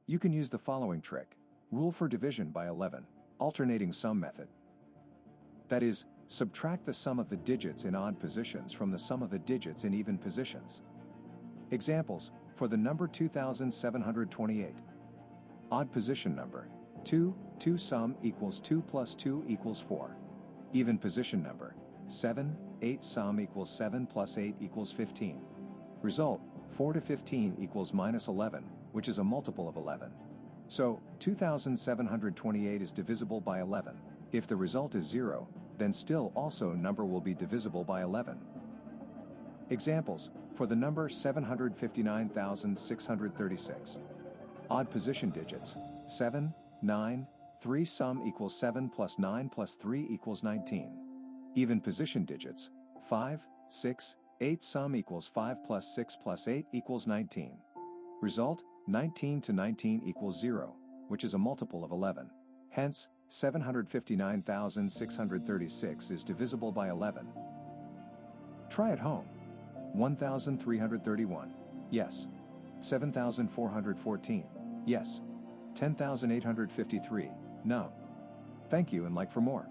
You can use the following trick. Rule for division by 11, alternating sum method. That is, subtract the sum of the digits in odd positions from the sum of the digits in even positions. Examples, for the number 2728. Odd position number, 2 sum equals 2 plus 2 equals 4. Even position number, 7, 8 sum equals 7 plus 8 equals 15. Result, 4 to 15 equals minus 11, which is a multiple of 11. So, 2728 is divisible by 11. If the result is 0, then still also number will be divisible by 11. Examples, for the number 759,636. Odd position digits, 7, 9, 3 sum equals 7 plus 9 plus 3 equals 19. Even position digits, 5, 6, 8 sum equals 5 plus 6 plus 8 equals 19. Result, 19 to 19 equals 0, which is a multiple of 11. Hence, 759,636 is divisible by 11. Try at home. 1,331. Yes. 7,414. Yes. 10,853. No. Thank you and like for more.